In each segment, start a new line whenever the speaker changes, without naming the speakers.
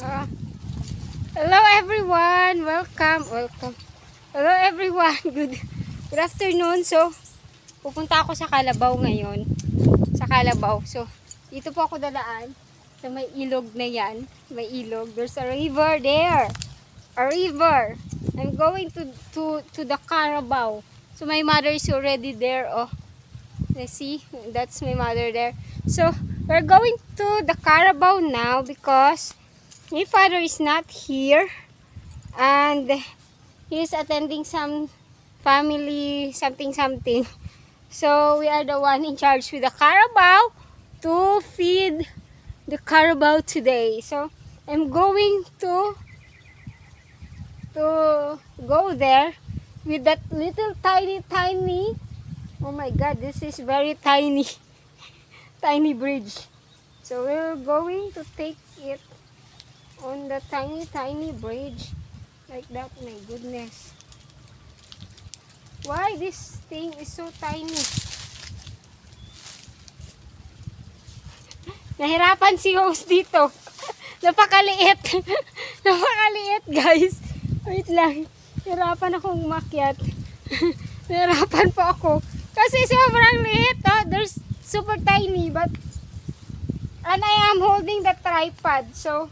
Uh, Hello everyone, welcome. Hello everyone, good afternoon. So, pupunta ako sa Kalabaw ngayon. Sa Kalabaw. So, dito po ako dadaan sa may ilog na yan. May ilog. There's a river there. A river. I'm going to the Carabao. So, my mother is already there. Oh, let's see. That's my mother there. So, we're going to the Carabao now because my father is not here and he is attending some family something. So we are the one in charge with the Carabao to feed the Carabao today. So I'm going to go there with that little tiny, oh my god, this is very tiny tiny bridge. So we're going to take it on the tiny bridge like that. My goodness, why this thing is so tiny? Nahirapan si host dito. Napakaliit. Napakaliit, guys. Wait lang, hirapan akong umakyat. Nahirapan po ako kasi sobrang liit. There's super tiny, but and I am holding the tripod, so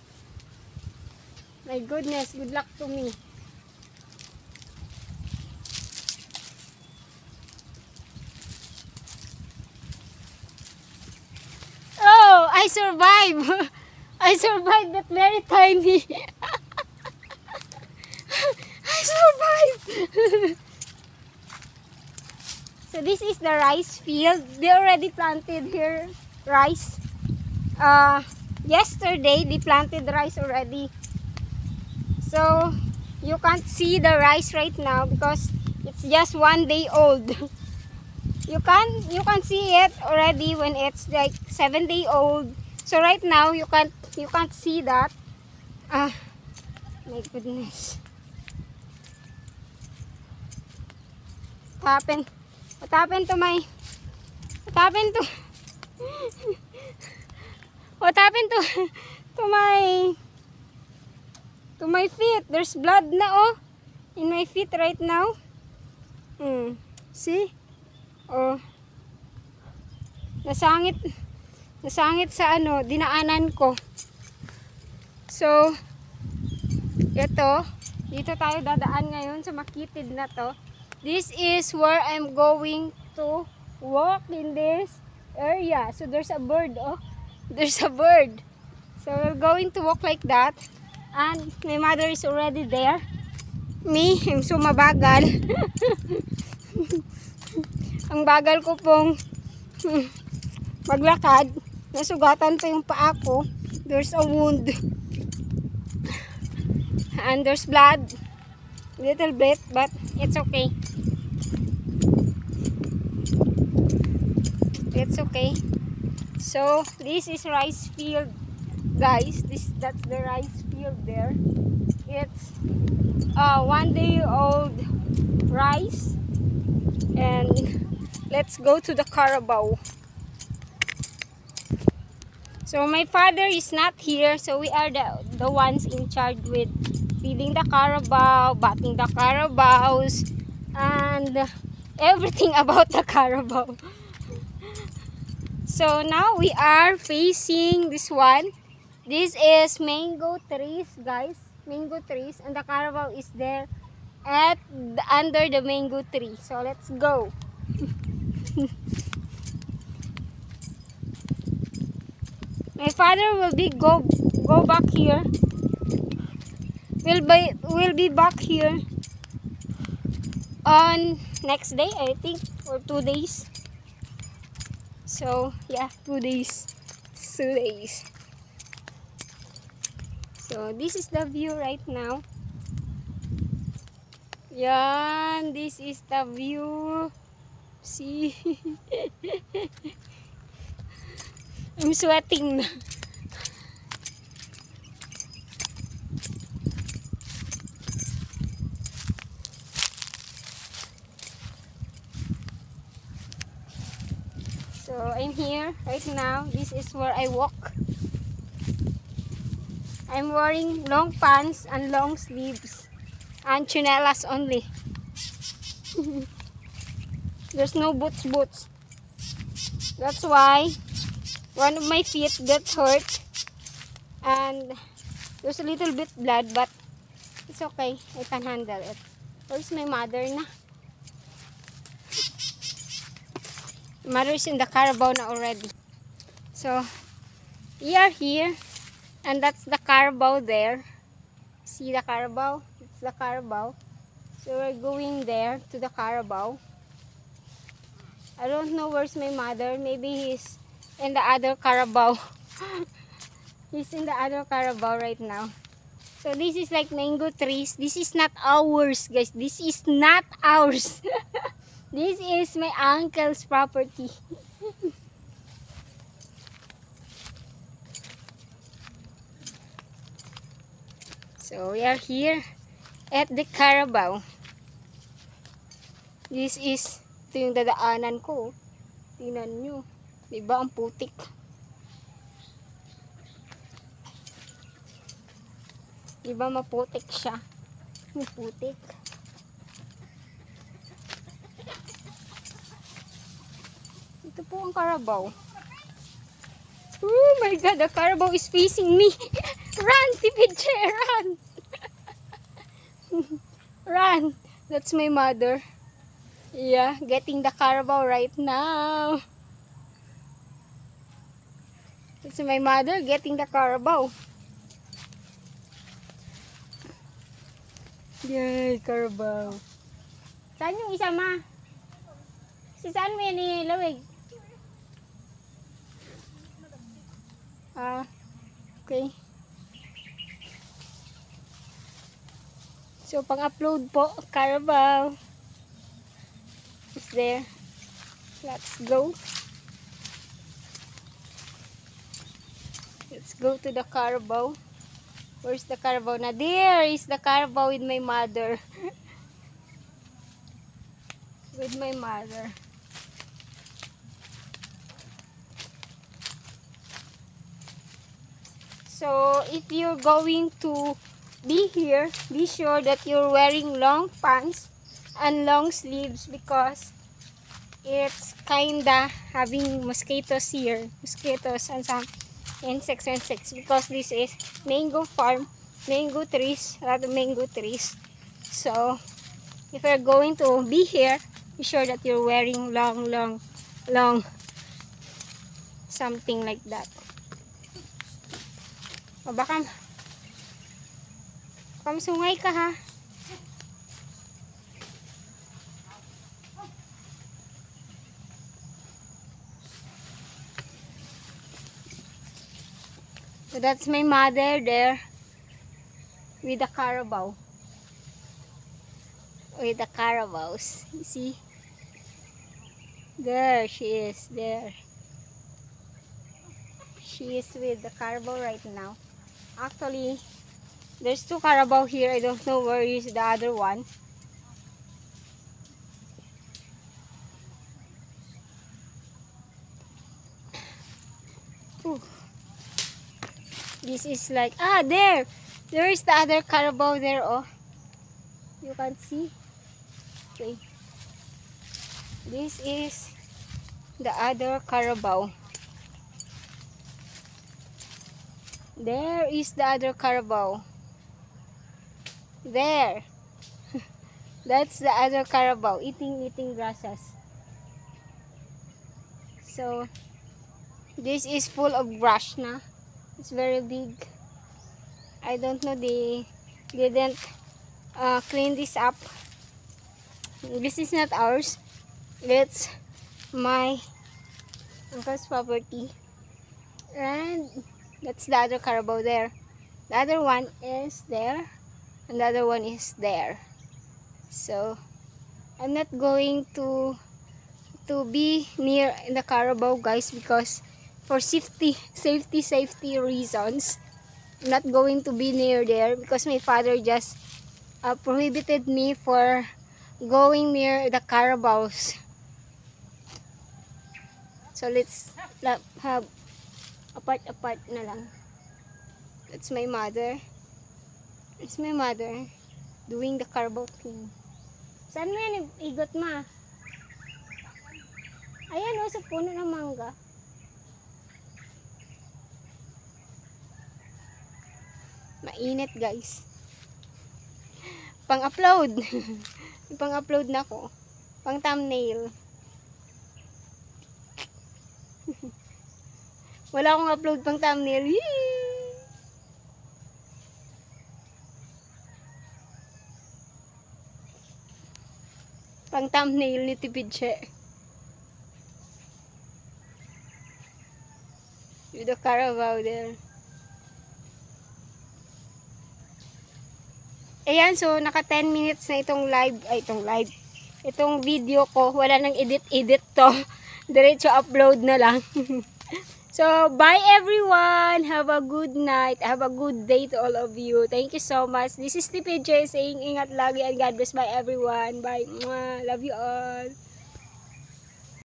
my goodness, good luck to me. Oh, I survived. I survived that very tiny. I survived. So this is the rice field. They already planted here rice. Yesterday they planted rice already. So you can't see the rice right now because it's just 1 day old. You can see it already when it's like 7 day old. So right now you can't see that. My goodness. What happened to my to my feet? There's blood na in my feet right now. See? Oh. Nasangit sa dinaanan ko. So, dito tayo dadaan ngayon sa makitid na to. This is where I'm going to walk in this area. So there's a bird, there's a bird. So we're going to walk like that. And my mother is already there. Me, I'm so mabagal. Ang bagal ko pong maglakad. Nasugatan pa yung paa ko. There's a wound. And there's blood. Little bit, but it's okay. It's okay. So this is rice field, guys. That's the rice field there. It's 1 day old rice. And let's go to the Carabao. So my father is not here, so we are the ones in charge with feeding the Carabao, batting the Carabaos, and everything about the Carabao. So now we are facing this one. This is mango trees, guys. Mango trees, and the Carabao is there under the mango tree. So let's go. My father will go back here. We'll be back here on next day, I think, or 2 days. So yeah, 2 days. 2 days. So this is the view right now. Yan, this is the view. See? I'm sweating na. So I'm here right now. This is where I walk. I'm wearing long pants and long sleeves and chinelas only. There's no boots. That's why one of my feet got hurt and there's a little bit blood, but it's okay. I can handle it. Where's my mother na? Mother is in the Carabao na already. So we are here, and that's the Carabao there. See the Carabao? It's the Carabao. So we're going there to the Carabao. I don't know where's my mother. Maybe he's in the other Carabao. He's in the other Carabao right now. So this is like mango trees. This is not ours, guys. This is not ours. This is my uncle's property. So we are here at the Carabao. This is, ito yung dadaanan ko. Tingnan nyo. Diba ang putik? Diba maputik siya? Maputik. Ito po ang Carabao. Oh my God, the Carabao is facing me. Run, Tipidche, run. Run. That's my mother. Yeah, getting the Carabao right now. It's my mother getting the Carabao. Yay, Carabao. Saan yung isa, ma? Si saan mo yan ilawig? Okay. So, pang-upload po, Carabao is there. Let's go. Let's go to the Carabao. Where's the Carabao? Na there is the Carabao with my mother. With my mother. So, if you're going to be here, be sure that you're wearing long pants and long sleeves because it's kinda having mosquitoes here. Mosquitoes and some insects because this is mango farm, mango trees, a lot of mango trees. So, if you're going to be here, be sure that you're wearing long something like that. O baka masungay ka ha. So that's my mother there with the Carabao. With the Carabaos. You see? There she is. There. She is with the Carabao right now. Actually, there's two Carabao here. I don't know where is the other one. Ooh. This is like, there is the other Carabao there. Oh, you can see. Okay, this is the other Carabao. There is the other Carabao. There. That's the other Carabao eating grasses. So this is full of brush na. It's very big. I don't know, they didn't clean this up. This is not ours. It's my uncle's property. And that's the other Carabao there. The other one is there. And the other one is there. So I'm not going to be near the Carabao, guys, because for safety reasons, I'm not going to be near there because my father just prohibited me for going near the Carabaos. So let's have apart na lang. That's my mother. It's my mother doing the carbo thing. Saan mo yan igot, ma? Ayan o, sa puno ng mangga. Mainit, guys. Pang-upload. Pang-upload na ko. Pang thumbnail. Wala akong upload pang thumbnail. Yee! Pang thumbnail ni Tipidche. With the Carabao there. Ayan, so naka 10 minutes na itong itong video ko. Wala nang edit to. Diretso upload na lang. So, bye everyone. Have a good night. Have a good day to all of you. Thank you so much. This is TPJ saying ingat lagi and God bless. Bye everyone. Bye. Mwah. Love you all.